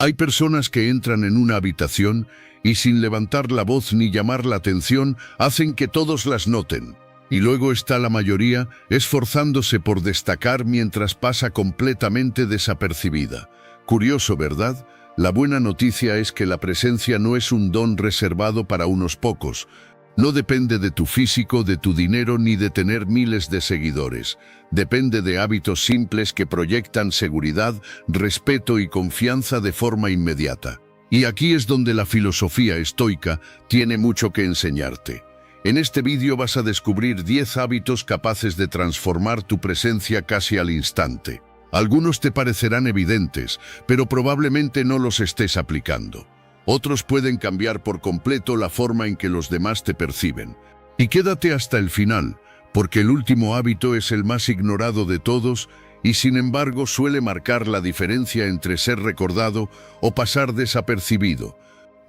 Hay personas que entran en una habitación y sin levantar la voz ni llamar la atención, hacen que todos las noten. Y luego está la mayoría esforzándose por destacar mientras pasa completamente desapercibida. Curioso, ¿verdad? La buena noticia es que la presencia no es un don reservado para unos pocos. No depende de tu físico, de tu dinero, ni de tener miles de seguidores. Depende de hábitos simples que proyectan seguridad, respeto y confianza de forma inmediata. Y aquí es donde la filosofía estoica tiene mucho que enseñarte. En este vídeo vas a descubrir 10 hábitos capaces de transformar tu presencia casi al instante. Algunos te parecerán evidentes, pero probablemente no los estés aplicando. Otros pueden cambiar por completo la forma en que los demás te perciben. Y quédate hasta el final, porque el último hábito es el más ignorado de todos y sin embargo suele marcar la diferencia entre ser recordado o pasar desapercibido.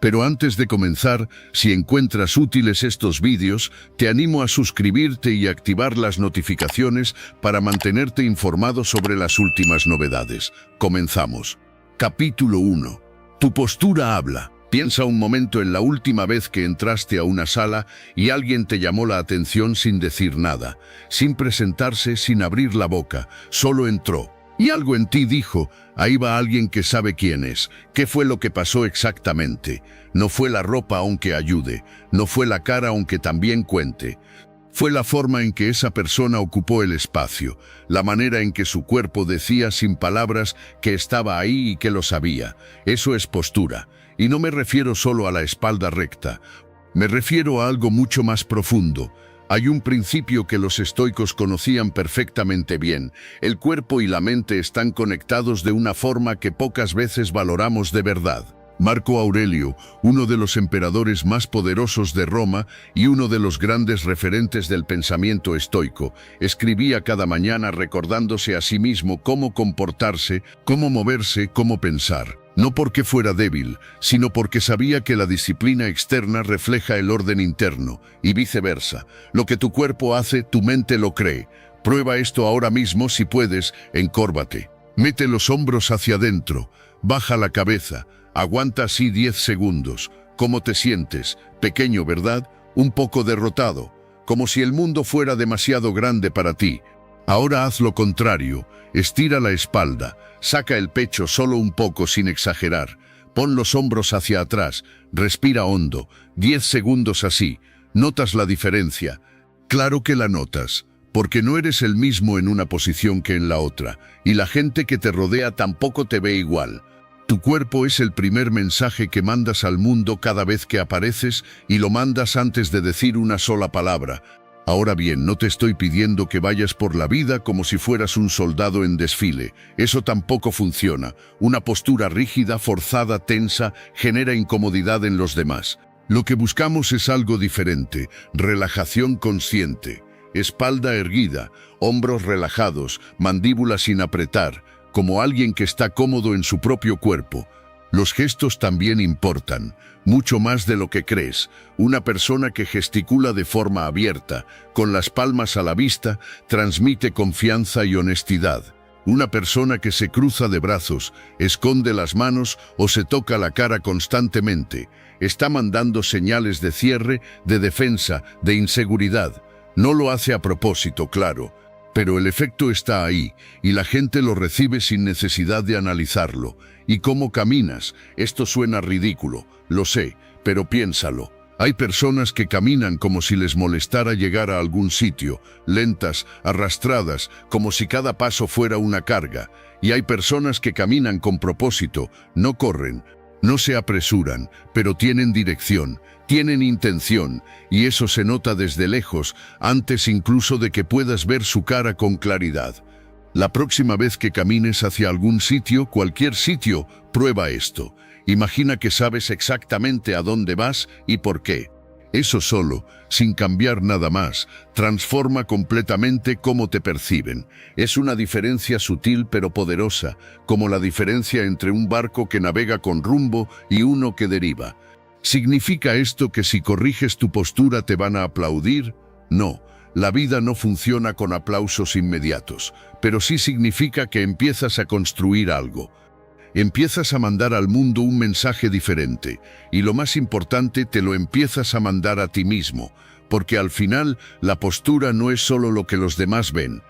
Pero antes de comenzar, si encuentras útiles estos vídeos, te animo a suscribirte y activar las notificaciones para mantenerte informado sobre las últimas novedades. Comenzamos. Capítulo 1. Tu postura habla. Piensa un momento en la última vez que entraste a una sala y alguien te llamó la atención sin decir nada, sin presentarse, sin abrir la boca, solo entró. Y algo en ti dijo, ahí va alguien que sabe quién es. ¿Qué fue lo que pasó exactamente? No fue la ropa aunque ayude, no fue la cara aunque también cuente. Fue la forma en que esa persona ocupó el espacio, la manera en que su cuerpo decía sin palabras que estaba ahí y que lo sabía. Eso es postura. Y no me refiero solo a la espalda recta, me refiero a algo mucho más profundo. Hay un principio que los estoicos conocían perfectamente bien. El cuerpo y la mente están conectados de una forma que pocas veces valoramos de verdad. Marco Aurelio, uno de los emperadores más poderosos de Roma y uno de los grandes referentes del pensamiento estoico, escribía cada mañana recordándose a sí mismo cómo comportarse, cómo moverse, cómo pensar. No porque fuera débil, sino porque sabía que la disciplina externa refleja el orden interno, y viceversa. Lo que tu cuerpo hace, tu mente lo cree. Prueba esto ahora mismo si puedes, encórvate. Mete los hombros hacia adentro, baja la cabeza, aguanta así 10 segundos. ¿Cómo te sientes? Pequeño, ¿verdad? Un poco derrotado, como si el mundo fuera demasiado grande para ti. Ahora haz lo contrario, estira la espalda, saca el pecho solo un poco sin exagerar, pon los hombros hacia atrás, respira hondo, 10 segundos así. ¿Notas la diferencia? Claro que la notas, porque no eres el mismo en una posición que en la otra, y la gente que te rodea tampoco te ve igual. Tu cuerpo es el primer mensaje que mandas al mundo cada vez que apareces y lo mandas antes de decir una sola palabra. Ahora bien, no te estoy pidiendo que vayas por la vida como si fueras un soldado en desfile. Eso tampoco funciona. Una postura rígida, forzada, tensa, genera incomodidad en los demás. Lo que buscamos es algo diferente, relajación consciente. Espalda erguida, hombros relajados, mandíbula sin apretar, como alguien que está cómodo en su propio cuerpo. Los gestos también importan, mucho más de lo que crees. Una persona que gesticula de forma abierta, con las palmas a la vista, transmite confianza y honestidad. Una persona que se cruza de brazos, esconde las manos o se toca la cara constantemente, está mandando señales de cierre, de defensa, de inseguridad. No lo hace a propósito, claro, pero el efecto está ahí y la gente lo recibe sin necesidad de analizarlo. ¿Y cómo caminas? Esto suena ridículo, lo sé, pero piénsalo. Hay personas que caminan como si les molestara llegar a algún sitio, lentas, arrastradas, como si cada paso fuera una carga. Y hay personas que caminan con propósito, no corren, no se apresuran, pero tienen dirección, tienen intención, y eso se nota desde lejos, antes incluso de que puedas ver su cara con claridad. La próxima vez que camines hacia algún sitio, cualquier sitio, prueba esto. Imagina que sabes exactamente a dónde vas y por qué. Eso solo, sin cambiar nada más, transforma completamente cómo te perciben. Es una diferencia sutil pero poderosa, como la diferencia entre un barco que navega con rumbo y uno que deriva. ¿Significa esto que si corriges tu postura te van a aplaudir? No. La vida no funciona con aplausos inmediatos, pero sí significa que empiezas a construir algo. empiezas a mandar al mundo un mensaje diferente. Y lo más importante, te lo empiezas a mandar a ti mismo. Porque al final, la postura no es solo lo que los demás ven.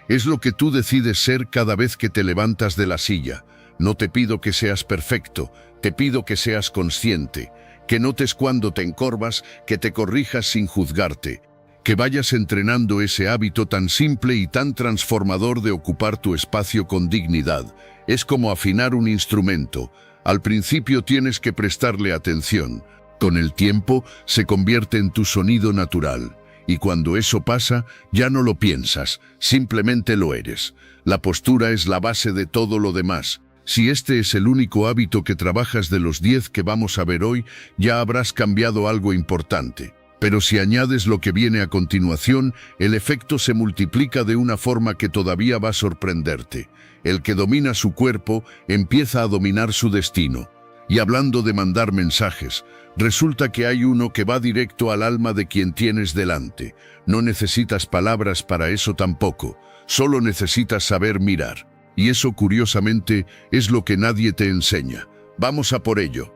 Es lo que tú decides ser cada vez que te levantas de la silla. No te pido que seas perfecto, te pido que seas consciente, que notes cuando te encorvas, que te corrijas sin juzgarte, que vayas entrenando ese hábito tan simple y tan transformador de ocupar tu espacio con dignidad. Es como afinar un instrumento. Al principio tienes que prestarle atención. Con el tiempo se convierte en tu sonido natural. Y cuando eso pasa, ya no lo piensas, simplemente lo eres. La postura es la base de todo lo demás. Si este es el único hábito que trabajas de los 10 que vamos a ver hoy, ya habrás cambiado algo importante. Pero si añades lo que viene a continuación, el efecto se multiplica de una forma que todavía va a sorprenderte. El que domina su cuerpo empieza a dominar su destino. Y hablando de mandar mensajes, resulta que hay uno que va directo al alma de quien tienes delante. No necesitas palabras para eso tampoco, solo necesitas saber mirar. Y eso, curiosamente, es lo que nadie te enseña. Vamos a por ello.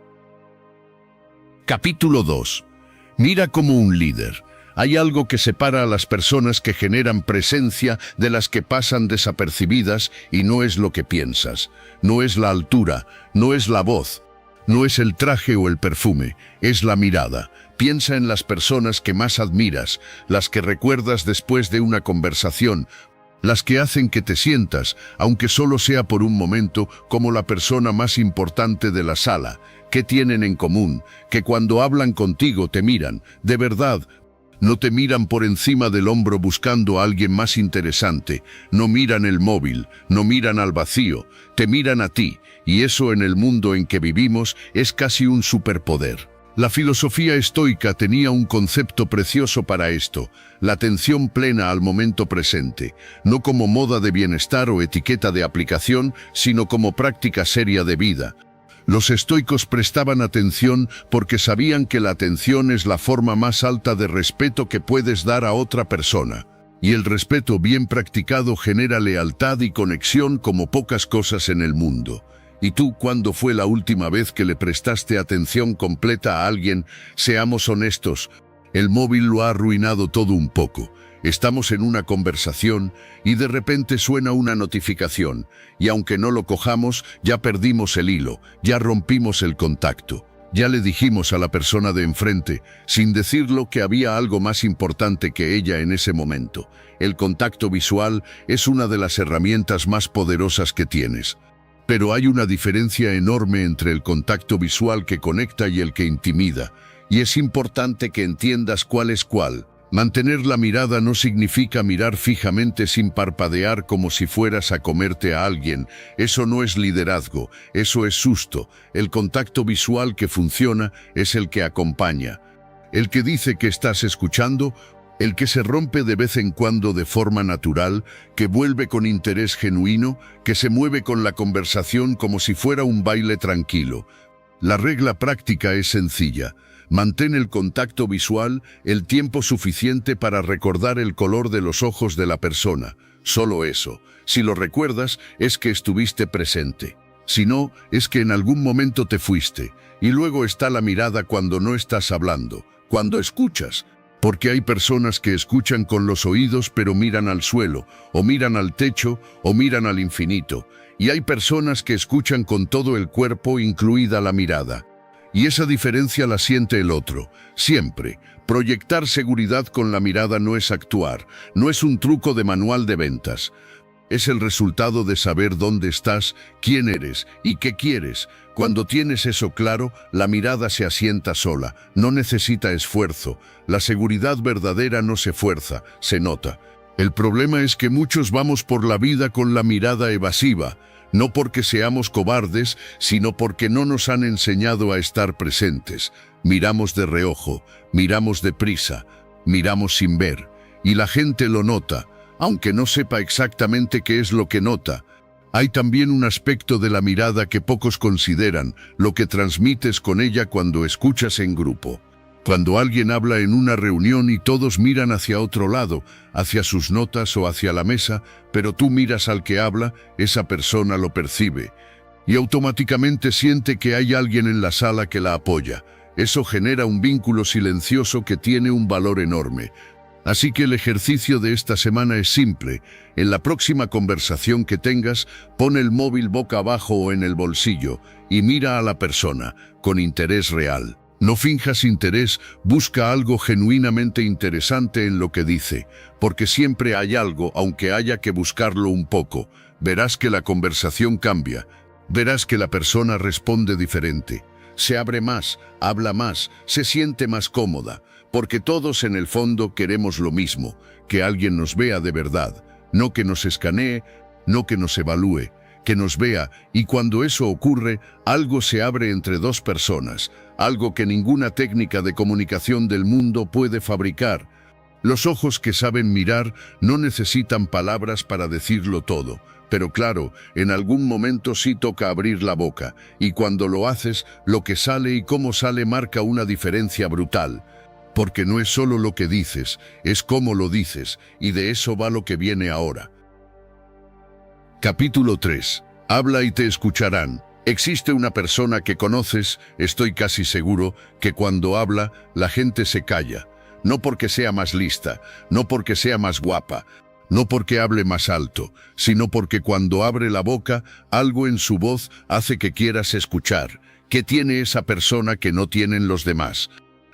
Capítulo 2. Mira como un líder. Hay algo que separa a las personas que generan presencia de las que pasan desapercibidas y no es lo que piensas. No es la altura, no es la voz, no es el traje o el perfume, es la mirada. Piensa en las personas que más admiras, las que recuerdas después de una conversación, las que hacen que te sientas, aunque solo sea por un momento, como la persona más importante de la sala. ¿Qué tienen en común? Que cuando hablan contigo te miran, de verdad. No te miran por encima del hombro buscando a alguien más interesante. No miran el móvil, no miran al vacío, te miran a ti. Y eso en el mundo en que vivimos es casi un superpoder. La filosofía estoica tenía un concepto precioso para esto, la atención plena al momento presente, no como moda de bienestar o etiqueta de aplicación, sino como práctica seria de vida. Los estoicos prestaban atención porque sabían que la atención es la forma más alta de respeto que puedes dar a otra persona. Y el respeto bien practicado genera lealtad y conexión como pocas cosas en el mundo. ¿Y tú cuándo fue la última vez que le prestaste atención completa a alguien? Seamos honestos, el móvil lo ha arruinado todo un poco. Estamos en una conversación y de repente suena una notificación, y aunque no lo cojamos, ya perdimos el hilo, ya rompimos el contacto. Ya le dijimos a la persona de enfrente, sin decirlo, que había algo más importante que ella en ese momento. El contacto visual es una de las herramientas más poderosas que tienes. Pero hay una diferencia enorme entre el contacto visual que conecta y el que intimida, y es importante que entiendas cuál es cuál. Mantener la mirada no significa mirar fijamente sin parpadear como si fueras a comerte a alguien. Eso no es liderazgo, eso es susto. El contacto visual que funciona es el que acompaña. El que dice que estás escuchando, el que se rompe de vez en cuando de forma natural, que vuelve con interés genuino, que se mueve con la conversación como si fuera un baile tranquilo. La regla práctica es sencilla. Mantén el contacto visual el tiempo suficiente para recordar el color de los ojos de la persona. Solo eso. Si lo recuerdas, es que estuviste presente. Si no, es que en algún momento te fuiste. Y luego está la mirada cuando no estás hablando, cuando escuchas. Porque hay personas que escuchan con los oídos pero miran al suelo, o miran al techo, o miran al infinito. Y hay personas que escuchan con todo el cuerpo, incluida la mirada. Y esa diferencia la siente el otro, siempre. Proyectar seguridad con la mirada no es actuar, no es un truco de manual de ventas. Es el resultado de saber dónde estás, quién eres y qué quieres. Cuando tienes eso claro, la mirada se asienta sola, no necesita esfuerzo. La seguridad verdadera no se fuerza, se nota. El problema es que muchos vamos por la vida con la mirada evasiva, no porque seamos cobardes, sino porque no nos han enseñado a estar presentes. Miramos de reojo, miramos deprisa, miramos sin ver, y la gente lo nota, aunque no sepa exactamente qué es lo que nota. Hay también un aspecto de la mirada que pocos consideran, lo que transmites con ella cuando escuchas en grupo. Cuando alguien habla en una reunión y todos miran hacia otro lado, hacia sus notas o hacia la mesa, pero tú miras al que habla, esa persona lo percibe. y automáticamente siente que hay alguien en la sala que la apoya. Eso genera un vínculo silencioso que tiene un valor enorme. Así que el ejercicio de esta semana es simple. En la próxima conversación que tengas, pon el móvil boca abajo o en el bolsillo y mira a la persona con interés real. No finjas interés, busca algo genuinamente interesante en lo que dice, porque siempre hay algo, aunque haya que buscarlo un poco. Verás que la conversación cambia, verás que la persona responde diferente. Se abre más, habla más, se siente más cómoda, porque todos en el fondo queremos lo mismo, que alguien nos vea de verdad, no que nos escanee, no que nos evalúe, que nos vea, y cuando eso ocurre, algo se abre entre dos personas, algo que ninguna técnica de comunicación del mundo puede fabricar. Los ojos que saben mirar no necesitan palabras para decirlo todo, pero claro, en algún momento sí toca abrir la boca, y cuando lo haces, lo que sale y cómo sale marca una diferencia brutal. Porque no es solo lo que dices, es cómo lo dices, y de eso va lo que viene ahora. Capítulo 3. Habla y te escucharán. Existe una persona que conoces, estoy casi seguro, que cuando habla, la gente se calla. No porque sea más lista, no porque sea más guapa, no porque hable más alto, sino porque cuando abre la boca, algo en su voz hace que quieras escuchar. ¿Qué tiene esa persona que no tienen los demás?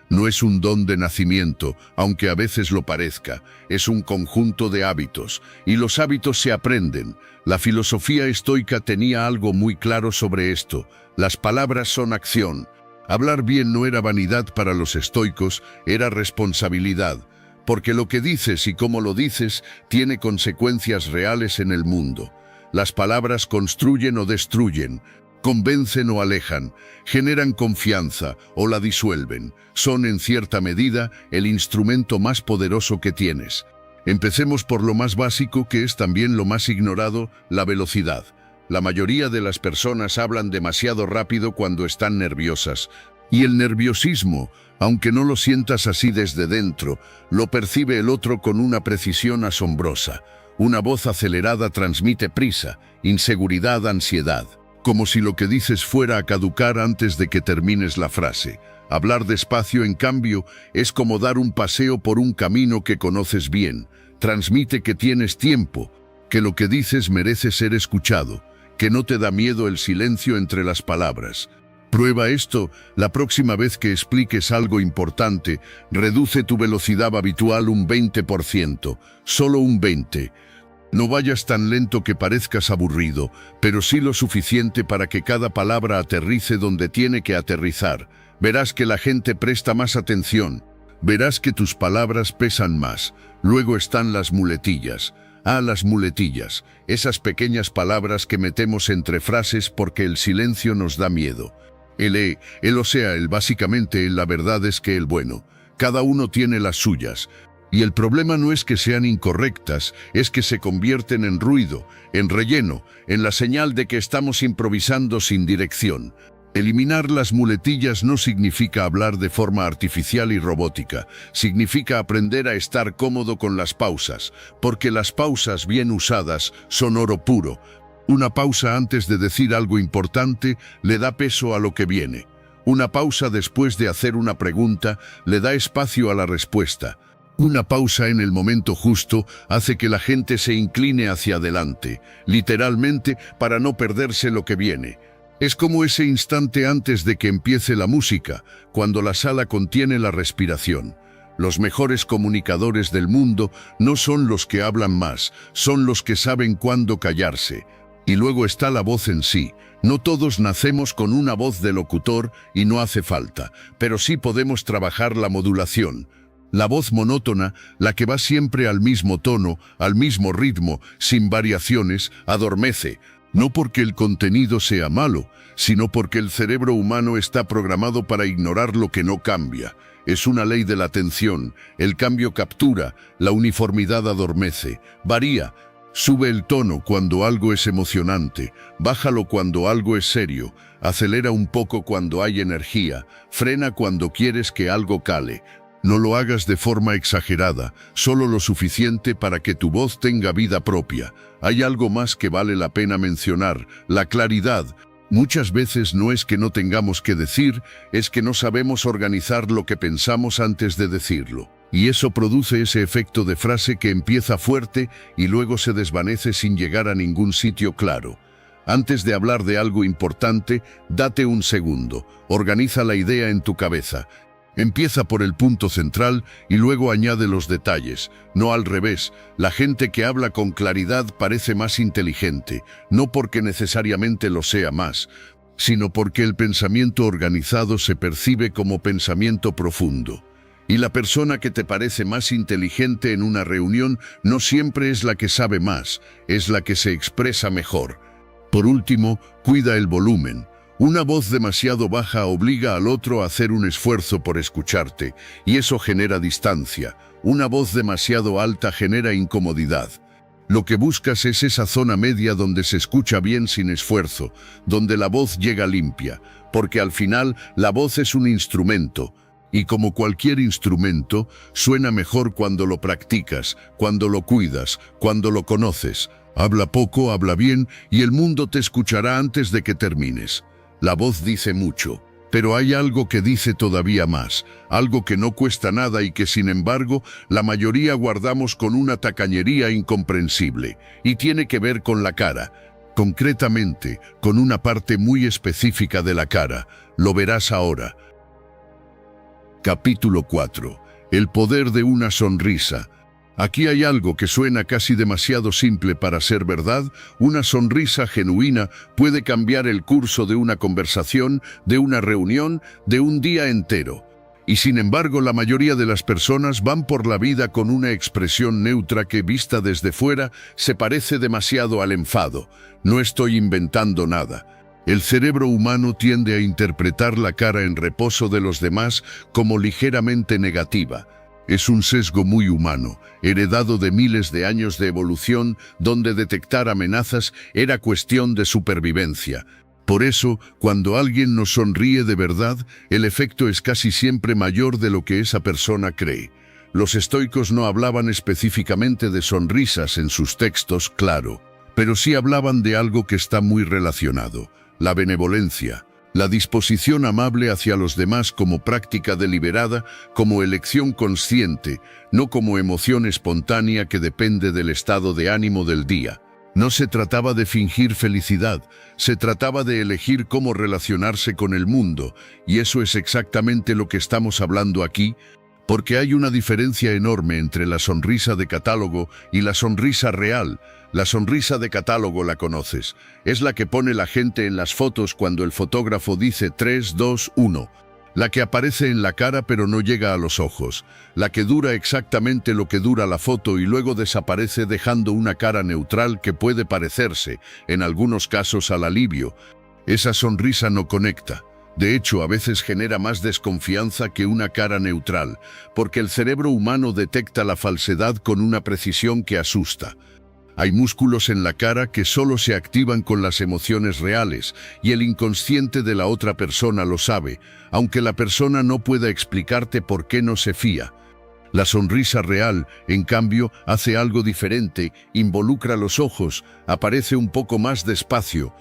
No es un don de nacimiento, aunque a veces lo parezca, es un conjunto de hábitos, y los hábitos se aprenden. La filosofía estoica tenía algo muy claro sobre esto: las palabras son acción. Hablar bien no era vanidad para los estoicos, era responsabilidad, porque lo que dices y cómo lo dices tiene consecuencias reales en el mundo. Las palabras construyen o destruyen, convencen o alejan, generan confianza o la disuelven. Son en cierta medida el instrumento más poderoso que tienes. Empecemos por lo más básico, que es también lo más ignorado: la velocidad. La mayoría de las personas hablan demasiado rápido cuando están nerviosas. Y el nerviosismo, aunque no lo sientas así desde dentro, lo percibe el otro con una precisión asombrosa. Una voz acelerada transmite prisa, inseguridad, ansiedad, como si lo que dices fuera a caducar antes de que termines la frase. Hablar despacio, en cambio, es como dar un paseo por un camino que conoces bien. Transmite que tienes tiempo, que lo que dices merece ser escuchado, que no te da miedo el silencio entre las palabras. Prueba esto: la próxima vez que expliques algo importante, reduce tu velocidad habitual un 20%, solo un 20%. No vayas tan lento que parezcas aburrido, pero sí lo suficiente para que cada palabra aterrice donde tiene que aterrizar. Verás que la gente presta más atención, verás que tus palabras pesan más. Luego están las muletillas. Las muletillas, esas pequeñas palabras que metemos entre frases porque el silencio nos da miedo. O sea, básicamente la verdad es que el bueno. Cada uno tiene las suyas. Y el problema no es que sean incorrectas, es que se convierten en ruido, en relleno, en la señal de que estamos improvisando sin dirección. Eliminar las muletillas no significa hablar de forma artificial y robótica, significa aprender a estar cómodo con las pausas, porque las pausas bien usadas son oro puro. Una pausa antes de decir algo importante le da peso a lo que viene. Una pausa después de hacer una pregunta le da espacio a la respuesta. Una pausa en el momento justo hace que la gente se incline hacia adelante, literalmente, para no perderse lo que viene. Es como ese instante antes de que empiece la música, cuando la sala contiene la respiración. Los mejores comunicadores del mundo no son los que hablan más, son los que saben cuándo callarse. Y luego está la voz en sí. No todos nacemos con una voz de locutor y no hace falta, pero sí podemos trabajar la modulación. La voz monótona, la que va siempre al mismo tono, al mismo ritmo, sin variaciones, adormece. No porque el contenido sea malo, sino porque el cerebro humano está programado para ignorar lo que no cambia. Es una ley de la atención. El cambio captura, la uniformidad adormece, varía. Sube el tono cuando algo es emocionante, bájalo cuando algo es serio, acelera un poco cuando hay energía, frena cuando quieres que algo cale. No lo hagas de forma exagerada, solo lo suficiente para que tu voz tenga vida propia. Hay algo más que vale la pena mencionar: la claridad. Muchas veces no es que no tengamos que decir, es que no sabemos organizar lo que pensamos antes de decirlo. Y eso produce ese efecto de frase que empieza fuerte y luego se desvanece sin llegar a ningún sitio claro. Antes de hablar de algo importante, date un segundo, organiza la idea en tu cabeza. Empieza por el punto central y luego añade los detalles, no al revés. La gente que habla con claridad parece más inteligente, no porque necesariamente lo sea más, sino porque el pensamiento organizado se percibe como pensamiento profundo. Y la persona que te parece más inteligente en una reunión no siempre es la que sabe más, es la que se expresa mejor. Por último, cuida el volumen. Una voz demasiado baja obliga al otro a hacer un esfuerzo por escucharte, y eso genera distancia. Una voz demasiado alta genera incomodidad. Lo que buscas es esa zona media donde se escucha bien sin esfuerzo, donde la voz llega limpia, porque al final la voz es un instrumento, y como cualquier instrumento, suena mejor cuando lo practicas, cuando lo cuidas, cuando lo conoces. Habla poco, habla bien, y el mundo te escuchará antes de que termines. La voz dice mucho, pero hay algo que dice todavía más, algo que no cuesta nada y que sin embargo la mayoría guardamos con una tacañería incomprensible, y tiene que ver con la cara, concretamente con una parte muy específica de la cara. Lo verás ahora. Capítulo 4. El poder de una sonrisa. Aquí hay algo que suena casi demasiado simple para ser verdad. Una sonrisa genuina puede cambiar el curso de una conversación, de una reunión, de un día entero. Y sin embargo, la mayoría de las personas van por la vida con una expresión neutra que, vista desde fuera, se parece demasiado al enfado. No estoy inventando nada. El cerebro humano tiende a interpretar la cara en reposo de los demás como ligeramente negativa. Es un sesgo muy humano, heredado de miles de años de evolución, donde detectar amenazas era cuestión de supervivencia. Por eso, cuando alguien nos sonríe de verdad, el efecto es casi siempre mayor de lo que esa persona cree. Los estoicos no hablaban específicamente de sonrisas en sus textos, claro, pero sí hablaban de algo que está muy relacionado: la benevolencia. La disposición amable hacia los demás como práctica deliberada, como elección consciente, no como emoción espontánea que depende del estado de ánimo del día. No se trataba de fingir felicidad, se trataba de elegir cómo relacionarse con el mundo, y eso es exactamente lo que estamos hablando aquí, porque hay una diferencia enorme entre la sonrisa de catálogo y la sonrisa real. La sonrisa de catálogo la conoces. Es la que pone la gente en las fotos cuando el fotógrafo dice 3, 2, 1. La que aparece en la cara pero no llega a los ojos. La que dura exactamente lo que dura la foto y luego desaparece dejando una cara neutral que puede parecerse, en algunos casos, al alivio. Esa sonrisa no conecta. De hecho, a veces genera más desconfianza que una cara neutral, porque el cerebro humano detecta la falsedad con una precisión que asusta. Hay músculos en la cara que solo se activan con las emociones reales, y el inconsciente de la otra persona lo sabe, aunque la persona no pueda explicarte por qué no se fía. La sonrisa real, en cambio, hace algo diferente, involucra los ojos, aparece un poco más despacio.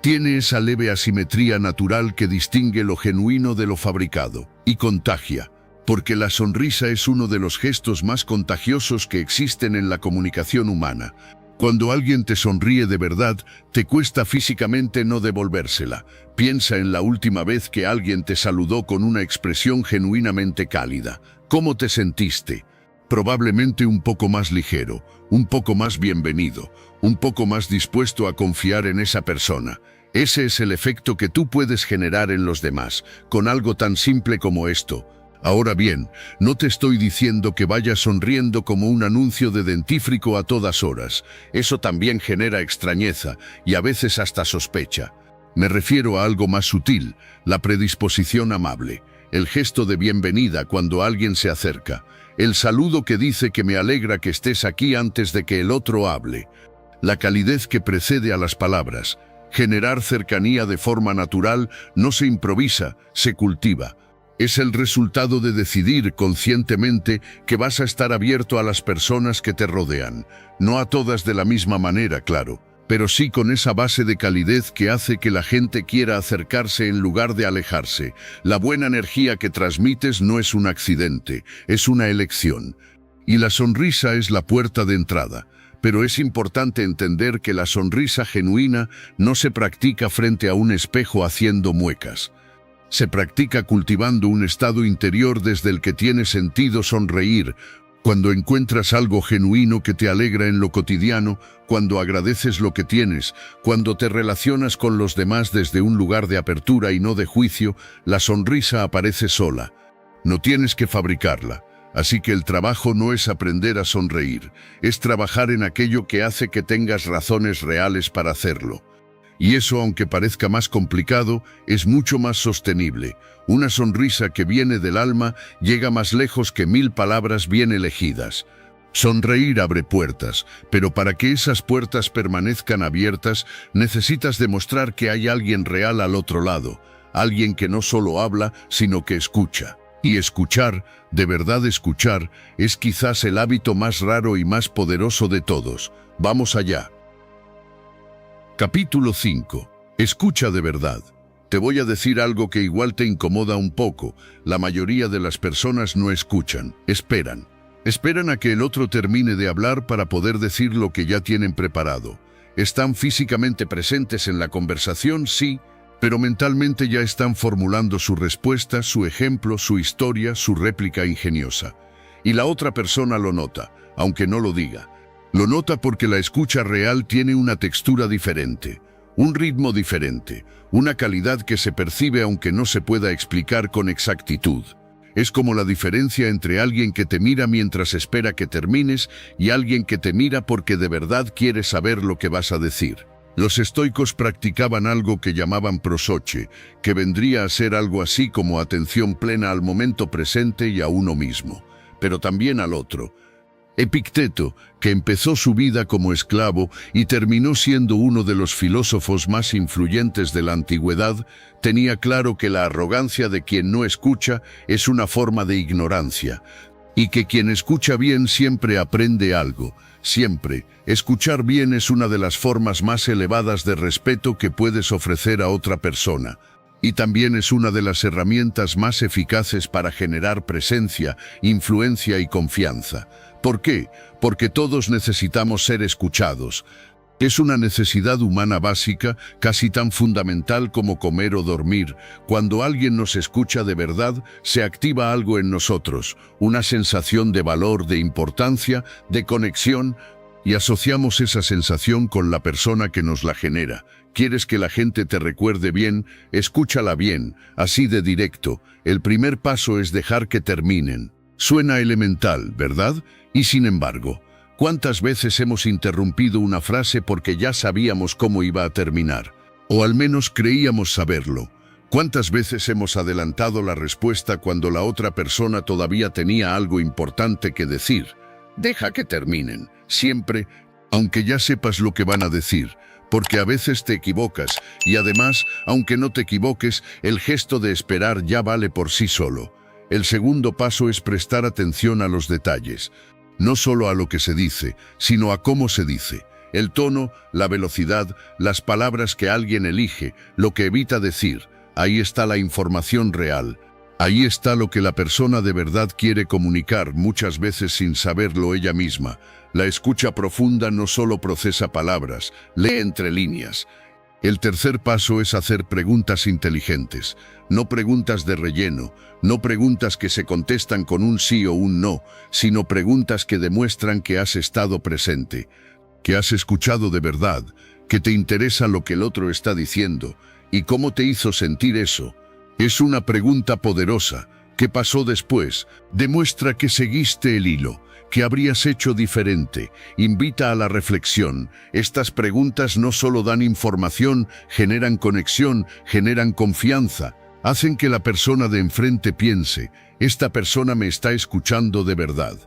Tiene esa leve asimetría natural que distingue lo genuino de lo fabricado, y contagia, porque la sonrisa es uno de los gestos más contagiosos que existen en la comunicación humana. Cuando alguien te sonríe de verdad, te cuesta físicamente no devolvérsela. Piensa en la última vez que alguien te saludó con una expresión genuinamente cálida. ¿Cómo te sentiste? Probablemente un poco más ligero, un poco más bienvenido, un poco más dispuesto a confiar en esa persona. Ese es el efecto que tú puedes generar en los demás, con algo tan simple como esto. Ahora bien, no te estoy diciendo que vayas sonriendo como un anuncio de dentífrico a todas horas. Eso también genera extrañeza y a veces hasta sospecha. Me refiero a algo más sutil, la predisposición amable, el gesto de bienvenida cuando alguien se acerca, el saludo que dice que me alegra que estés aquí antes de que el otro hable, la calidez que precede a las palabras. Generar cercanía de forma natural no se improvisa, se cultiva. Es el resultado de decidir conscientemente que vas a estar abierto a las personas que te rodean. No a todas de la misma manera, claro, pero sí con esa base de calidez que hace que la gente quiera acercarse en lugar de alejarse. La buena energía que transmites no es un accidente, es una elección. Y la sonrisa es la puerta de entrada. Pero es importante entender que la sonrisa genuina no se practica frente a un espejo haciendo muecas. Se practica cultivando un estado interior desde el que tiene sentido sonreír, cuando encuentras algo genuino que te alegra en lo cotidiano, cuando agradeces lo que tienes, cuando te relacionas con los demás desde un lugar de apertura y no de juicio, la sonrisa aparece sola. No tienes que fabricarla. Así que el trabajo no es aprender a sonreír, es trabajar en aquello que hace que tengas razones reales para hacerlo. Y eso, aunque parezca más complicado, es mucho más sostenible. Una sonrisa que viene del alma llega más lejos que 1000 palabras bien elegidas. Sonreír abre puertas, pero para que esas puertas permanezcan abiertas, necesitas demostrar que hay alguien real al otro lado, alguien que no solo habla, sino que escucha. Y escuchar, de verdad escuchar, es quizás el hábito más raro y más poderoso de todos. Vamos allá. Capítulo 5. Escucha de verdad. Te voy a decir algo que igual te incomoda un poco. La mayoría de las personas no escuchan, esperan. Esperan a que el otro termine de hablar para poder decir lo que ya tienen preparado. Están físicamente presentes en la conversación, sí, pero mentalmente ya están formulando su respuesta, su ejemplo, su historia, su réplica ingeniosa. Y la otra persona lo nota, aunque no lo diga. Lo nota porque la escucha real tiene una textura diferente, un ritmo diferente, una calidad que se percibe aunque no se pueda explicar con exactitud. Es como la diferencia entre alguien que te mira mientras espera que termines y alguien que te mira porque de verdad quiere saber lo que vas a decir. Los estoicos practicaban algo que llamaban prosoche, que vendría a ser algo así como atención plena al momento presente y a uno mismo, pero también al otro. Epicteto, que empezó su vida como esclavo y terminó siendo uno de los filósofos más influyentes de la antigüedad, tenía claro que la arrogancia de quien no escucha es una forma de ignorancia, y que quien escucha bien siempre aprende algo. Siempre, escuchar bien es una de las formas más elevadas de respeto que puedes ofrecer a otra persona. Y también es una de las herramientas más eficaces para generar presencia, influencia y confianza. ¿Por qué? Porque todos necesitamos ser escuchados. Es una necesidad humana básica, casi tan fundamental como comer o dormir. Cuando alguien nos escucha de verdad, se activa algo en nosotros, una sensación de valor, de importancia, de conexión, y asociamos esa sensación con la persona que nos la genera. ¿Quieres que la gente te recuerde bien? Escúchala bien, así de directo. El primer paso es dejar que terminen. Suena elemental, ¿verdad? Y sin embargo, ¿cuántas veces hemos interrumpido una frase porque ya sabíamos cómo iba a terminar? O al menos creíamos saberlo. ¿Cuántas veces hemos adelantado la respuesta cuando la otra persona todavía tenía algo importante que decir? Deja que terminen, siempre, aunque ya sepas lo que van a decir, porque a veces te equivocas, y además, aunque no te equivoques, el gesto de esperar ya vale por sí solo. El segundo paso es prestar atención a los detalles. No solo a lo que se dice, sino a cómo se dice. El tono, la velocidad, las palabras que alguien elige, lo que evita decir. Ahí está la información real. Ahí está lo que la persona de verdad quiere comunicar, muchas veces sin saberlo ella misma. La escucha profunda no solo procesa palabras, lee entre líneas. El tercer paso es hacer preguntas inteligentes, no preguntas de relleno, no preguntas que se contestan con un sí o un no, sino preguntas que demuestran que has estado presente, que has escuchado de verdad, que te interesa lo que el otro está diciendo, y cómo te hizo sentir eso. Es una pregunta poderosa. ¿Qué pasó después? Demuestra que seguiste el hilo, que habrías hecho diferente. Invita a la reflexión. Estas preguntas no solo dan información, generan conexión, generan confianza. Hacen que la persona de enfrente piense, esta persona me está escuchando de verdad.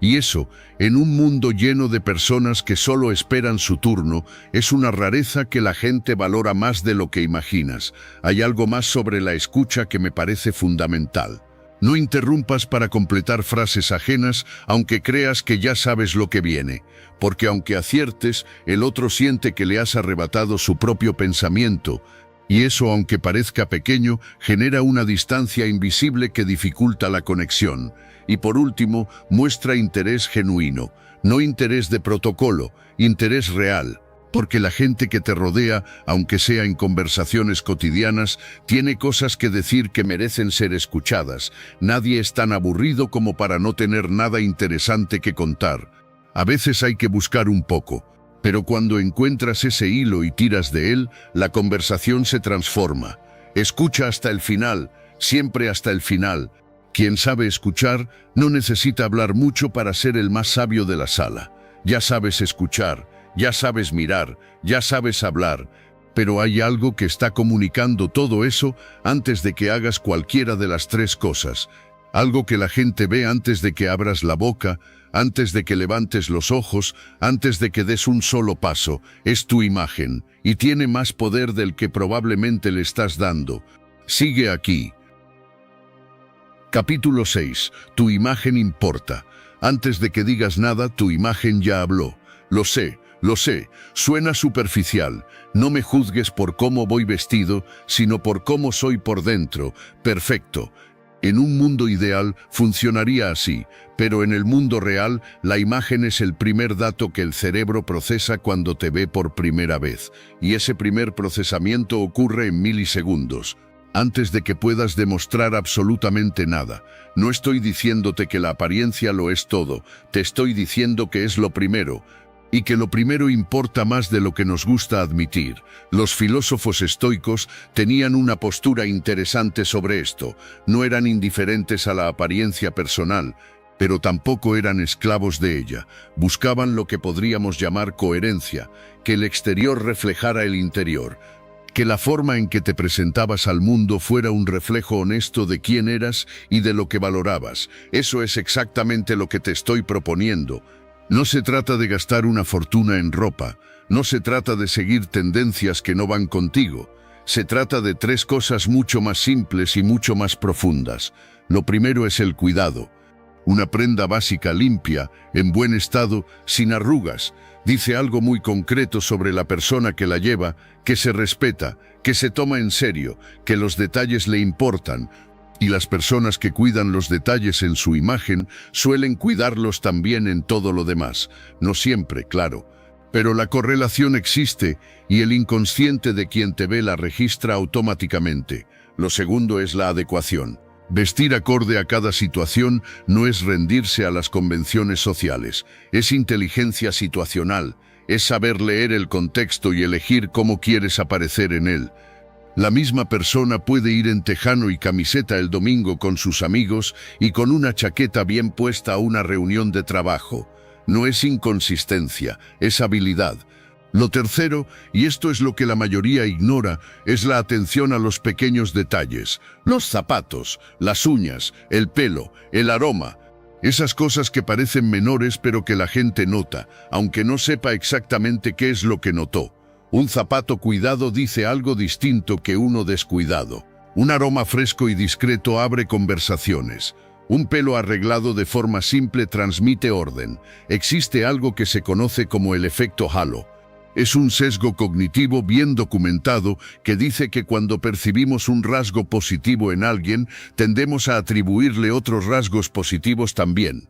Y eso, en un mundo lleno de personas que solo esperan su turno, es una rareza que la gente valora más de lo que imaginas. Hay algo más sobre la escucha que me parece fundamental. No interrumpas para completar frases ajenas, aunque creas que ya sabes lo que viene, porque aunque aciertes, el otro siente que le has arrebatado su propio pensamiento, y eso, aunque parezca pequeño, genera una distancia invisible que dificulta la conexión. Y por último, muestra interés genuino, no interés de protocolo, interés real. Porque la gente que te rodea, aunque sea en conversaciones cotidianas, tiene cosas que decir que merecen ser escuchadas. Nadie es tan aburrido como para no tener nada interesante que contar. A veces hay que buscar un poco, pero cuando encuentras ese hilo y tiras de él, la conversación se transforma. Escucha hasta el final, siempre hasta el final. Quien sabe escuchar no necesita hablar mucho para ser el más sabio de la sala. Ya sabes escuchar, ya sabes mirar, ya sabes hablar, pero hay algo que está comunicando todo eso antes de que hagas cualquiera de las tres cosas. Algo que la gente ve antes de que abras la boca, antes de que levantes los ojos, antes de que des un solo paso. Es tu imagen, y tiene más poder del que probablemente le estás dando. Sigue aquí. Capítulo 6. Tu imagen importa. Antes de que digas nada, tu imagen ya habló. Lo sé, suena superficial. No me juzgues por cómo voy vestido, sino por cómo soy por dentro. Perfecto. En un mundo ideal funcionaría así, pero en el mundo real la imagen es el primer dato que el cerebro procesa cuando te ve por primera vez, y ese primer procesamiento ocurre en milisegundos, antes de que puedas demostrar absolutamente nada. No estoy diciéndote que la apariencia lo es todo, te estoy diciendo que es lo primero, y que lo primero importa más de lo que nos gusta admitir. Los filósofos estoicos tenían una postura interesante sobre esto. No eran indiferentes a la apariencia personal, pero tampoco eran esclavos de ella. Buscaban lo que podríamos llamar coherencia, que el exterior reflejara el interior, que la forma en que te presentabas al mundo fuera un reflejo honesto de quién eras y de lo que valorabas. Eso es exactamente lo que te estoy proponiendo. No se trata de gastar una fortuna en ropa, no se trata de seguir tendencias que no van contigo. Se trata de tres cosas mucho más simples y mucho más profundas. Lo primero es el cuidado. Una prenda básica limpia, en buen estado, sin arrugas, dice algo muy concreto sobre la persona que la lleva, que se respeta, que se toma en serio, que los detalles le importan. Y las personas que cuidan los detalles en su imagen suelen cuidarlos también en todo lo demás. No siempre, claro. Pero la correlación existe y el inconsciente de quien te ve la registra automáticamente. Lo segundo es la adecuación. Vestir acorde a cada situación no es rendirse a las convenciones sociales. Es inteligencia situacional. Es saber leer el contexto y elegir cómo quieres aparecer en él. La misma persona puede ir en tejano y camiseta el domingo con sus amigos y con una chaqueta bien puesta a una reunión de trabajo. No es inconsistencia, es habilidad. Lo tercero, y esto es lo que la mayoría ignora, es la atención a los pequeños detalles. Los zapatos, las uñas, el pelo, el aroma. Esas cosas que parecen menores pero que la gente nota, aunque no sepa exactamente qué es lo que notó. Un zapato cuidado dice algo distinto que uno descuidado. Un aroma fresco y discreto abre conversaciones. Un pelo arreglado de forma simple transmite orden. Existe algo que se conoce como el efecto halo. Es un sesgo cognitivo bien documentado que dice que cuando percibimos un rasgo positivo en alguien, tendemos a atribuirle otros rasgos positivos también.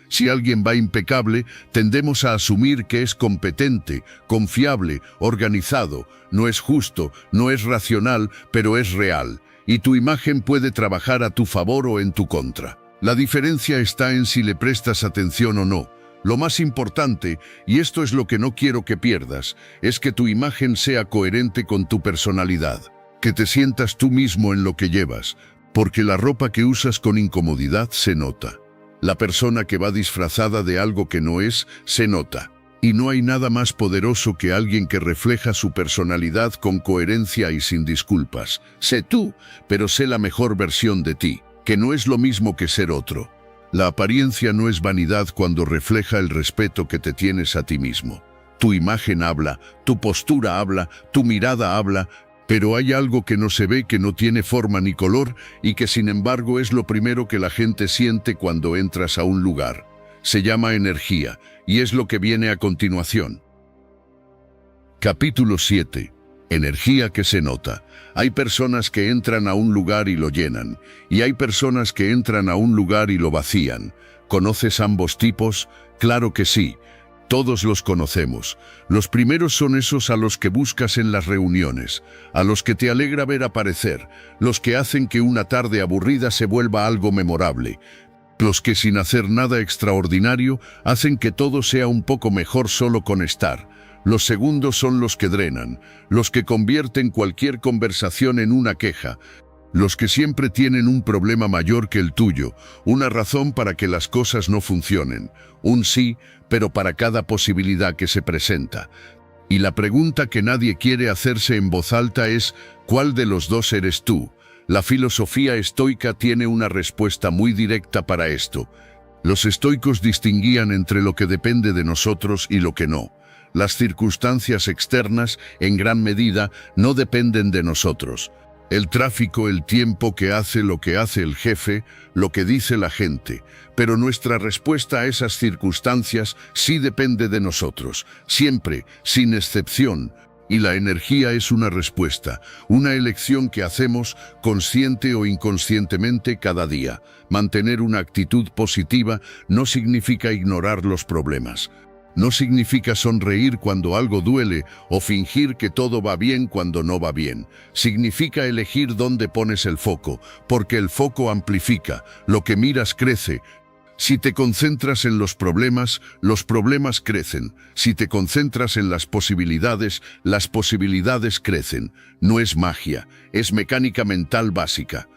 Si alguien va impecable, tendemos a asumir que es competente, confiable, organizado. No es justo, no es racional, pero es real. Y tu imagen puede trabajar a tu favor o en tu contra. La diferencia está en si le prestas atención o no. Lo más importante, y esto es lo que no quiero que pierdas, es que tu imagen sea coherente con tu personalidad. Que te sientas tú mismo en lo que llevas, porque la ropa que usas con incomodidad se nota. La persona que va disfrazada de algo que no es, se nota. Y no hay nada más poderoso que alguien que refleja su personalidad con coherencia y sin disculpas. Sé tú, pero sé la mejor versión de ti, que no es lo mismo que ser otro. La apariencia no es vanidad cuando refleja el respeto que te tienes a ti mismo. Tu imagen habla, tu postura habla, tu mirada habla, Pero hay algo que no se ve, que no tiene forma ni color y que sin embargo es lo primero que la gente siente cuando entras a un lugar. Se llama energía y es lo que viene a continuación. Capítulo 7. Energía que se nota. Hay personas que entran a un lugar y lo llenan, y hay personas que entran a un lugar y lo vacían. ¿Conoces ambos tipos? Claro que sí. Todos los conocemos. Los primeros son esos a los que buscas en las reuniones, a los que te alegra ver aparecer, los que hacen que una tarde aburrida se vuelva algo memorable, los que sin hacer nada extraordinario hacen que todo sea un poco mejor solo con estar. Los segundos son los que drenan, los que convierten cualquier conversación en una queja, los que siempre tienen un problema mayor que el tuyo, una razón para que las cosas no funcionen, un sí, pero para cada posibilidad que se presenta. Y la pregunta que nadie quiere hacerse en voz alta es, ¿cuál de los dos eres tú? La filosofía estoica tiene una respuesta muy directa para esto. Los estoicos distinguían entre lo que depende de nosotros y lo que no. Las circunstancias externas, en gran medida, no dependen de nosotros. El tráfico, el tiempo que hace lo que hace el jefe, lo que dice la gente. Pero nuestra respuesta a esas circunstancias sí depende de nosotros, siempre, sin excepción. Y la energía es una respuesta, una elección que hacemos, consciente o inconscientemente, cada día. Mantener una actitud positiva no significa ignorar los problemas. No significa sonreír cuando algo duele o fingir que todo va bien cuando no va bien. Significa elegir dónde pones el foco, porque el foco amplifica, lo que miras crece. Si te concentras en los problemas crecen. Si te concentras en las posibilidades crecen. No es magia, es mecánica mental básica.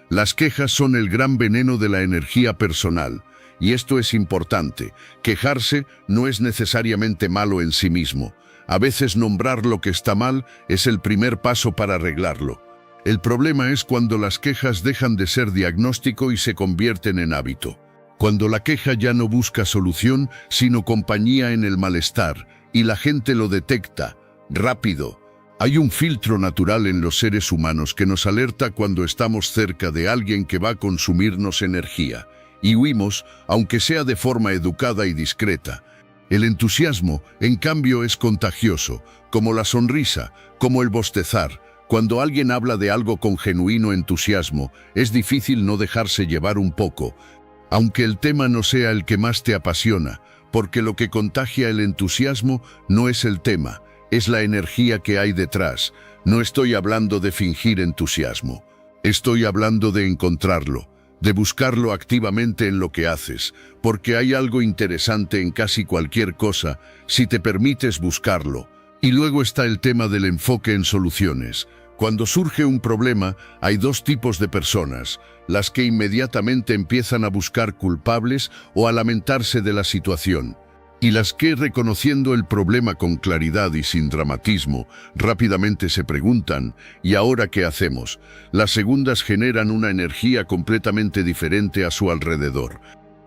Las quejas son el gran veneno de la energía personal. Y esto es importante. Quejarse no es necesariamente malo en sí mismo. A veces nombrar lo que está mal es el primer paso para arreglarlo. El problema es cuando las quejas dejan de ser diagnóstico y se convierten en hábito. Cuando la queja ya no busca solución, sino compañía en el malestar, y la gente lo detecta rápido. Hay un filtro natural en los seres humanos que nos alerta cuando estamos cerca de alguien que va a consumirnos energía. Y huimos, aunque sea de forma educada y discreta. El entusiasmo, en cambio, es contagioso, como la sonrisa, como el bostezar. Cuando alguien habla de algo con genuino entusiasmo, es difícil no dejarse llevar un poco, aunque el tema no sea el que más te apasiona, porque lo que contagia el entusiasmo no es el tema, es la energía que hay detrás. No estoy hablando de fingir entusiasmo, estoy hablando de encontrarlo, de buscarlo activamente en lo que haces, porque hay algo interesante en casi cualquier cosa, si te permites buscarlo. Y luego está el tema del enfoque en soluciones. Cuando surge un problema, hay dos tipos de personas, las que inmediatamente empiezan a buscar culpables o a lamentarse de la situación, y las que, reconociendo el problema con claridad y sin dramatismo, rápidamente se preguntan, ¿y ahora qué hacemos? Las segundas generan una energía completamente diferente a su alrededor.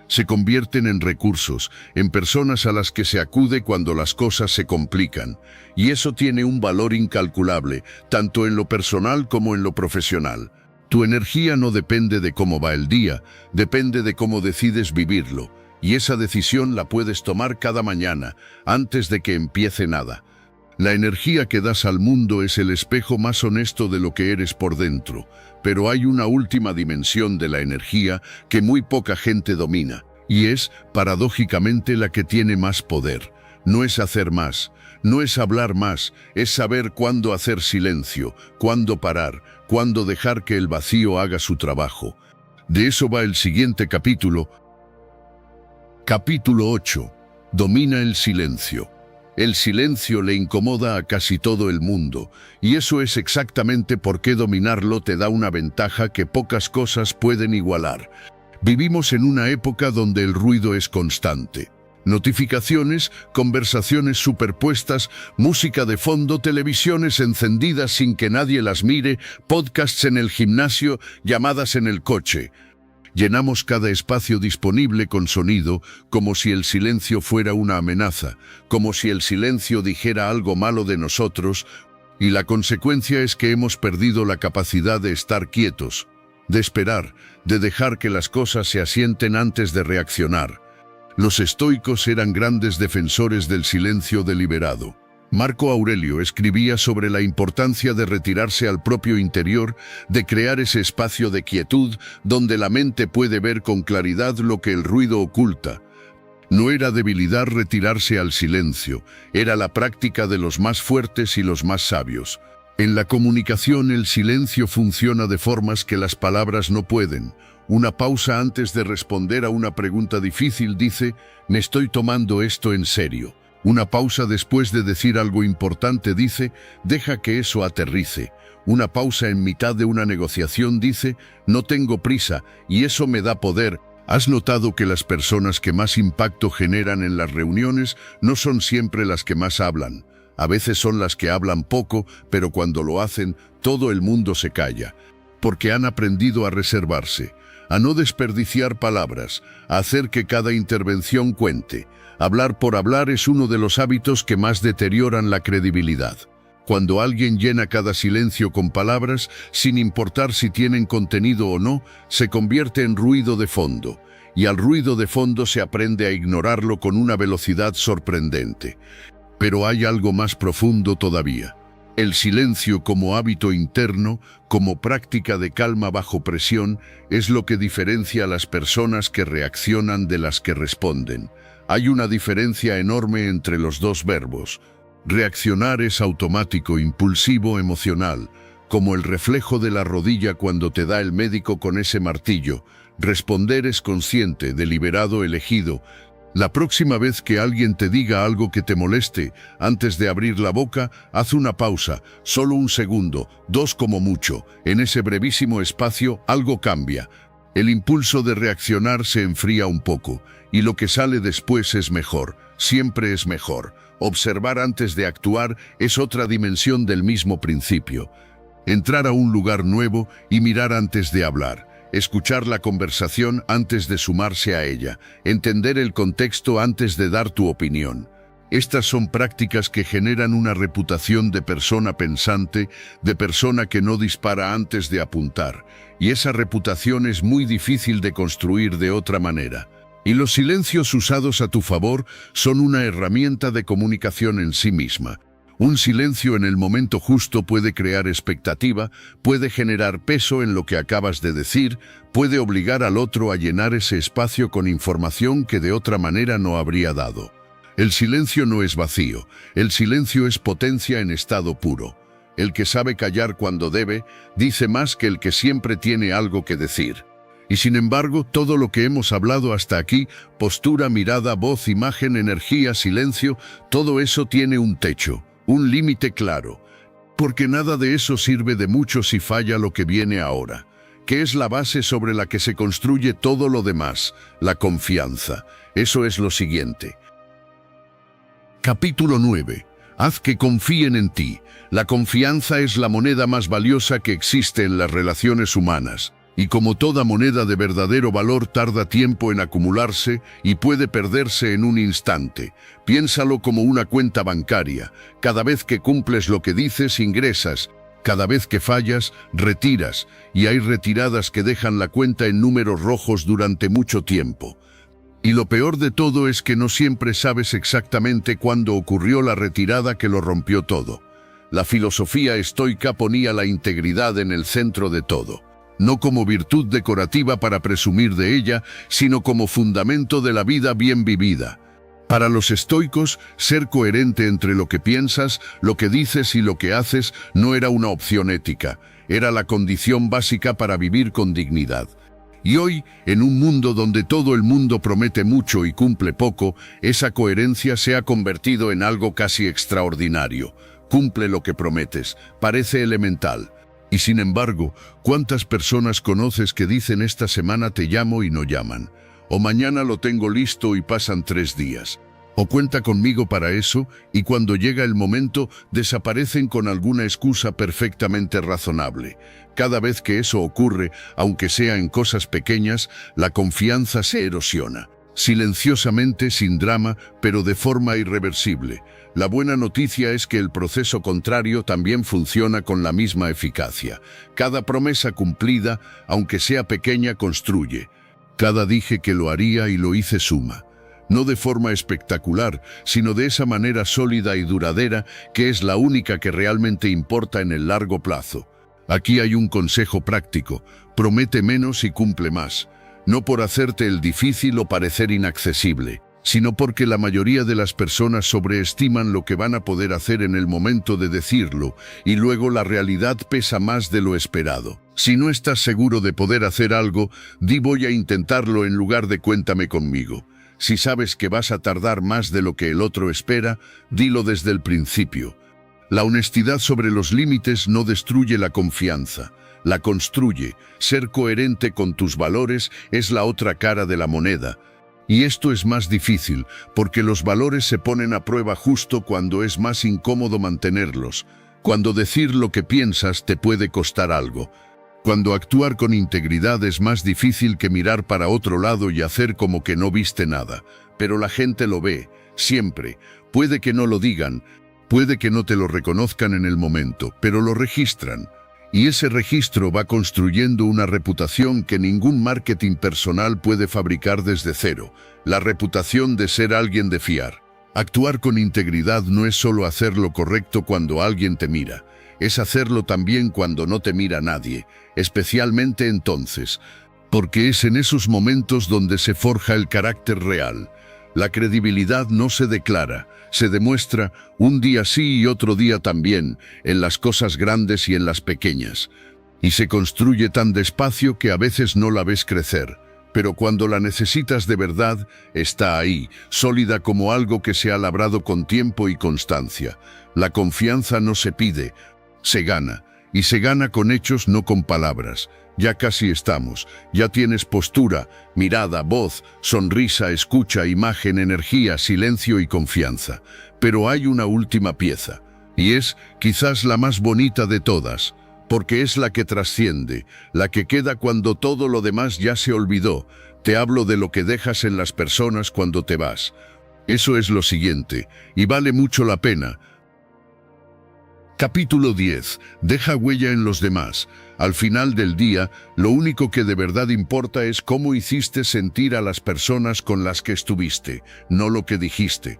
Se convierten en recursos, en personas a las que se acude cuando las cosas se complican, y eso tiene un valor incalculable, tanto en lo personal como en lo profesional. Tu energía no depende de cómo va el día, depende de cómo decides vivirlo. Y esa decisión la puedes tomar cada mañana, antes de que empiece nada. La energía que das al mundo es el espejo más honesto de lo que eres por dentro, pero hay una última dimensión de la energía que muy poca gente domina, y es, paradójicamente, la que tiene más poder. No es hacer más, no es hablar más, es saber cuándo hacer silencio, cuándo parar, cuándo dejar que el vacío haga su trabajo. De eso va el siguiente capítulo. Capítulo 8. Domina el silencio. El silencio le incomoda a casi todo el mundo, y eso es exactamente por qué dominarlo te da una ventaja que pocas cosas pueden igualar. Vivimos en una época donde el ruido es constante. Notificaciones, conversaciones superpuestas, música de fondo, televisiones encendidas sin que nadie las mire, podcasts en el gimnasio, llamadas en el coche. Llenamos cada espacio disponible con sonido, como si el silencio fuera una amenaza, como si el silencio dijera algo malo de nosotros, Y la consecuencia es que hemos perdido la capacidad de estar quietos, de esperar, de dejar que las cosas se asienten antes de reaccionar. Los estoicos eran grandes defensores del silencio deliberado. Marco Aurelio escribía sobre la importancia de retirarse al propio interior, de crear ese espacio de quietud donde la mente puede ver con claridad lo que el ruido oculta. No era debilidad retirarse al silencio, era la práctica de los más fuertes y los más sabios. En la comunicación el silencio funciona de formas que las palabras no pueden. Una pausa antes de responder a una pregunta difícil dice, me estoy tomando esto en serio. Una pausa después de decir algo importante dice, deja que eso aterrice. Una pausa en mitad de una negociación dice, no tengo prisa y eso me da poder. ¿Has notado que las personas que más impacto generan en las reuniones no son siempre las que más hablan? A veces son las que hablan poco, pero cuando lo hacen, todo el mundo se calla. Porque han aprendido a reservarse, a no desperdiciar palabras, a hacer que cada intervención cuente. Hablar por hablar es uno de los hábitos que más deterioran la credibilidad. Cuando alguien llena cada silencio con palabras, sin importar si tienen contenido o no, se convierte en ruido de fondo. Y al ruido de fondo se aprende a ignorarlo con una velocidad sorprendente. Pero hay algo más profundo todavía. El silencio como hábito interno, como práctica de calma bajo presión, es lo que diferencia a las personas que reaccionan de las que responden. Hay una diferencia enorme entre los dos verbos. Reaccionar es automático, impulsivo, emocional, como el reflejo de la rodilla cuando te da el médico con ese martillo. Responder es consciente, deliberado, elegido. La próxima vez que alguien te diga algo que te moleste, antes de abrir la boca, haz una pausa, solo un segundo, 2 como mucho. En ese brevísimo espacio, algo cambia. El impulso de reaccionar se enfría un poco, y lo que sale después es mejor, siempre es mejor. Observar antes de actuar es otra dimensión del mismo principio. Entrar a un lugar nuevo y mirar antes de hablar. Escuchar la conversación antes de sumarse a ella. Entender el contexto antes de dar tu opinión. Estas son prácticas que generan una reputación de persona pensante, de persona que no dispara antes de apuntar. Y esa reputación es muy difícil de construir de otra manera. Y los silencios usados a tu favor son una herramienta de comunicación en sí misma. Un silencio en el momento justo puede crear expectativa, puede generar peso en lo que acabas de decir, puede obligar al otro a llenar ese espacio con información que de otra manera no habría dado. El silencio no es vacío, el silencio es potencia en estado puro. El que sabe callar cuando debe, dice más que el que siempre tiene algo que decir. Y sin embargo, todo lo que hemos hablado hasta aquí, postura, mirada, voz, imagen, energía, silencio, todo eso tiene un techo, un límite claro. Porque nada de eso sirve de mucho si falla lo que viene ahora, que es la base sobre la que se construye todo lo demás, la confianza. Eso es lo siguiente. Capítulo 9. Haz que confíen en ti. La confianza es la moneda más valiosa que existe en las relaciones humanas. Y como toda moneda de verdadero valor tarda tiempo en acumularse y puede perderse en un instante. Piénsalo como una cuenta bancaria. Cada vez que cumples lo que dices, ingresas. Cada vez que fallas, retiras. Y hay retiradas que dejan la cuenta en números rojos durante mucho tiempo. Y lo peor de todo es que no siempre sabes exactamente cuándo ocurrió la retirada que lo rompió todo. La filosofía estoica ponía la integridad en el centro de todo. No como virtud decorativa para presumir de ella, sino como fundamento de la vida bien vivida. Para los estoicos, ser coherente entre lo que piensas, lo que dices y lo que haces no era una opción ética, era la condición básica para vivir con dignidad. Y hoy, en un mundo donde todo el mundo promete mucho y cumple poco, esa coherencia se ha convertido en algo casi extraordinario. Cumple lo que prometes, parece elemental. Y sin embargo, ¿cuántas personas conoces que dicen esta semana te llamo y no llaman? O mañana lo tengo listo y pasan 3 días. O cuenta conmigo para eso y cuando llega el momento desaparecen con alguna excusa perfectamente razonable. Cada vez que eso ocurre, aunque sea en cosas pequeñas, la confianza se erosiona. silenciosamente, sin drama, pero de forma irreversible. La buena noticia es que el proceso contrario también funciona con la misma eficacia. Cada promesa cumplida, aunque sea pequeña, construye. Cada dije que lo haría y lo hice suma. No de forma espectacular, sino de esa manera sólida y duradera que es la única que realmente importa en el largo plazo. Aquí hay un consejo práctico: promete menos y cumple más. No por hacerte el difícil o parecer inaccesible, sino porque la mayoría de las personas sobreestiman lo que van a poder hacer en el momento de decirlo, y luego la realidad pesa más de lo esperado. Si no estás seguro de poder hacer algo, di voy a intentarlo en lugar de cuéntame conmigo. Si sabes que vas a tardar más de lo que el otro espera, dilo desde el principio. La honestidad sobre los límites no destruye la confianza, la construye. Ser coherente con tus valores es la otra cara de la moneda. Y esto es más difícil, porque los valores se ponen a prueba justo cuando es más incómodo mantenerlos, cuando decir lo que piensas te puede costar algo, cuando actuar con integridad es más difícil que mirar para otro lado y hacer como que no viste nada. Pero la gente lo ve, siempre. Puede que no lo digan, puede que no te lo reconozcan en el momento, pero lo registran. Y ese registro va construyendo una reputación que ningún marketing personal puede fabricar desde cero, la reputación de ser alguien de fiar. Actuar con integridad no es solo hacer lo correcto cuando alguien te mira, es hacerlo también cuando no te mira nadie, especialmente entonces, porque es en esos momentos donde se forja el carácter real. La credibilidad no se declara, se demuestra un día sí y otro día también, en las cosas grandes y en las pequeñas. Y se construye tan despacio que a veces no la ves crecer, pero cuando la necesitas de verdad, está ahí, sólida como algo que se ha labrado con tiempo y constancia. La confianza no se pide, se gana, y se gana con hechos, no con palabras. Ya casi estamos, ya tienes postura, mirada, voz, sonrisa, escucha, imagen, energía, silencio y confianza. Pero hay una última pieza, y es quizás la más bonita de todas, porque es la que trasciende, la que queda cuando todo lo demás ya se olvidó. Te hablo de lo que dejas en las personas cuando te vas. Eso es lo siguiente, y vale mucho la pena. Capítulo 10. Deja huella en los demás. Al final del día, lo único que de verdad importa es cómo hiciste sentir a las personas con las que estuviste, no lo que dijiste,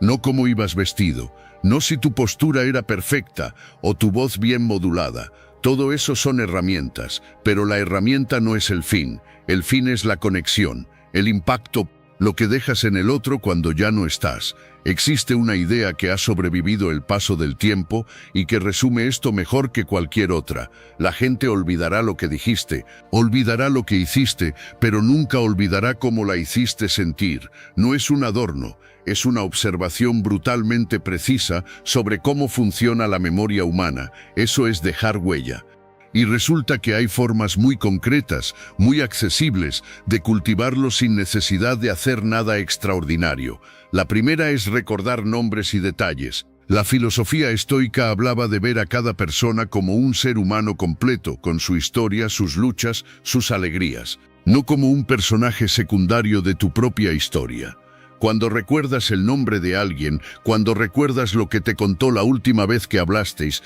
no cómo ibas vestido, no si tu postura era perfecta o tu voz bien modulada. Todo eso son herramientas, pero la herramienta no es el fin es la conexión, el impacto, lo que dejas en el otro cuando ya no estás. Existe una idea que ha sobrevivido el paso del tiempo y que resume esto mejor que cualquier otra. La gente olvidará lo que dijiste, olvidará lo que hiciste, pero nunca olvidará cómo la hiciste sentir. No es un adorno, es una observación brutalmente precisa sobre cómo funciona la memoria humana. Eso es dejar huella. Y resulta que hay formas muy concretas, muy accesibles, de cultivarlo sin necesidad de hacer nada extraordinario. La primera es recordar nombres y detalles. La filosofía estoica hablaba de ver a cada persona como un ser humano completo, con su historia, sus luchas, sus alegrías, no como un personaje secundario de tu propia historia. Cuando recuerdas el nombre de alguien, cuando recuerdas lo que te contó la última vez que hablasteis,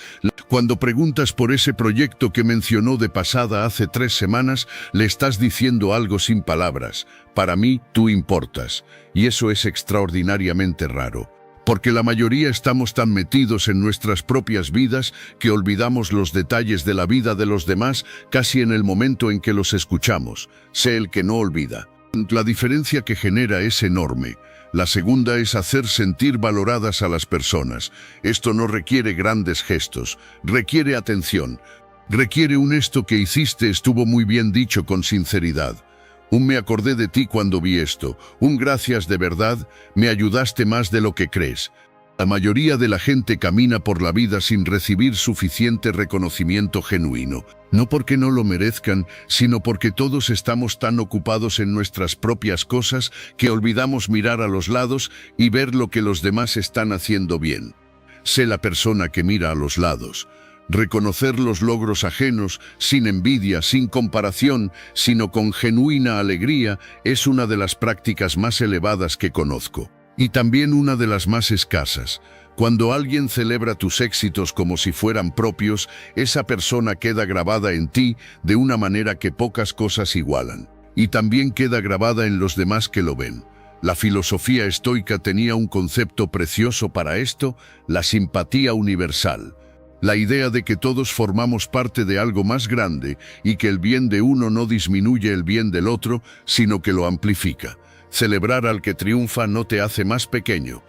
cuando preguntas por ese proyecto que mencionó de pasada hace 3 semanas, le estás diciendo algo sin palabras. Para mí, tú importas. Y eso es extraordinariamente raro. Porque la mayoría estamos tan metidos en nuestras propias vidas que olvidamos los detalles de la vida de los demás casi en el momento en que los escuchamos. Sé el que no olvida. La diferencia que genera es enorme. La segunda es hacer sentir valoradas a las personas. Esto no requiere grandes gestos, requiere atención. Requiere un esto que hiciste estuvo muy bien dicho con sinceridad. Un me acordé de ti cuando vi esto. Un gracias de verdad, me ayudaste más de lo que crees. La mayoría de la gente camina por la vida sin recibir suficiente reconocimiento genuino. No porque no lo merezcan, sino porque todos estamos tan ocupados en nuestras propias cosas que olvidamos mirar a los lados y ver lo que los demás están haciendo bien. Sé la persona que mira a los lados. Reconocer los logros ajenos, sin envidia, sin comparación, sino con genuina alegría, es una de las prácticas más elevadas que conozco. Y también una de las más escasas. Cuando alguien celebra tus éxitos como si fueran propios, esa persona queda grabada en ti de una manera que pocas cosas igualan. Y también queda grabada en los demás que lo ven. La filosofía estoica tenía un concepto precioso para esto: la simpatía universal. La idea de que todos formamos parte de algo más grande y que el bien de uno no disminuye el bien del otro, sino que lo amplifica. Celebrar al que triunfa no te hace más pequeño,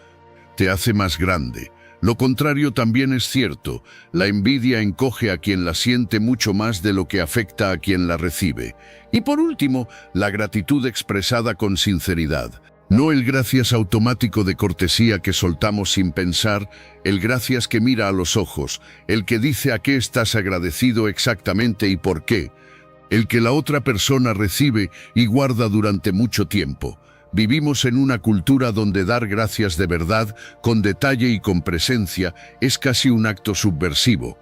te hace más grande. Lo contrario también es cierto: la envidia encoge a quien la siente mucho más de lo que afecta a quien la recibe. Y por último, la gratitud expresada con sinceridad. No el gracias automático de cortesía que soltamos sin pensar, el gracias que mira a los ojos, el que dice a qué estás agradecido exactamente y por qué, el que la otra persona recibe y guarda durante mucho tiempo. Vivimos en una cultura donde dar gracias de verdad, con detalle y con presencia, es casi un acto subversivo.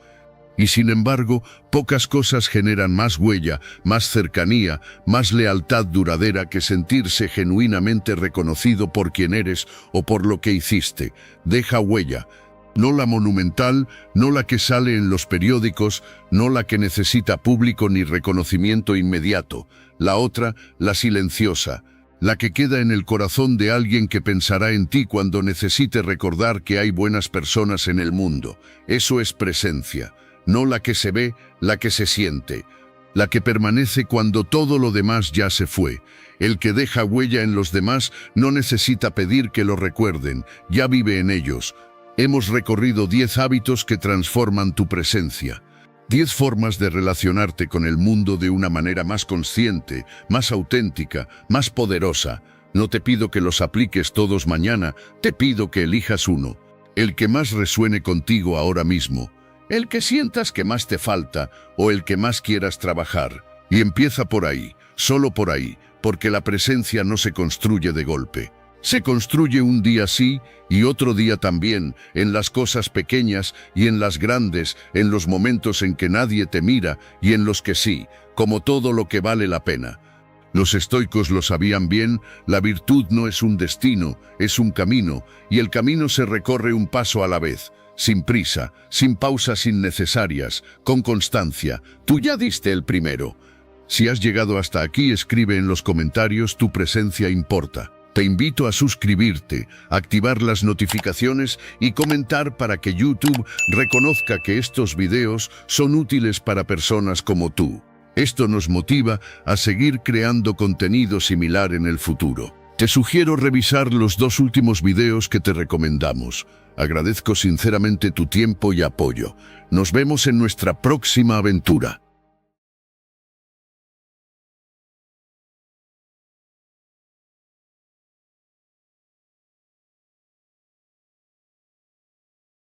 Y sin embargo, pocas cosas generan más huella, más cercanía, más lealtad duradera que sentirse genuinamente reconocido por quien eres o por lo que hiciste. Deja huella. No la monumental, no la que sale en los periódicos, no la que necesita público ni reconocimiento inmediato. La otra, la silenciosa, la que queda en el corazón de alguien que pensará en ti cuando necesite recordar que hay buenas personas en el mundo. Eso es presencia. No la que se ve, la que se siente, la que permanece cuando todo lo demás ya se fue. El que deja huella en los demás no necesita pedir que lo recuerden, ya vive en ellos. Hemos recorrido 10 hábitos que transforman tu presencia. 10 formas de relacionarte con el mundo de una manera más consciente, más auténtica, más poderosa. No te pido que los apliques todos mañana, te pido que elijas uno, el que más resuene contigo ahora mismo. El que sientas que más te falta o el que más quieras trabajar. Y empieza por ahí, solo por ahí, porque la presencia no se construye de golpe. Se construye un día sí y otro día también, en las cosas pequeñas y en las grandes, en los momentos en que nadie te mira y en los que sí, como todo lo que vale la pena. Los estoicos lo sabían bien: la virtud no es un destino, es un camino, y el camino se recorre un paso a la vez. Sin prisa, sin pausas innecesarias, con constancia. Tú ya diste el primero. Si has llegado hasta aquí, escribe en los comentarios: tu presencia importa. Te invito a suscribirte, activar las notificaciones y comentar para que YouTube reconozca que estos videos son útiles para personas como tú. Esto nos motiva a seguir creando contenido similar en el futuro. Te sugiero revisar los 2 últimos videos que te recomendamos. Agradezco sinceramente tu tiempo y apoyo. Nos vemos en nuestra próxima aventura.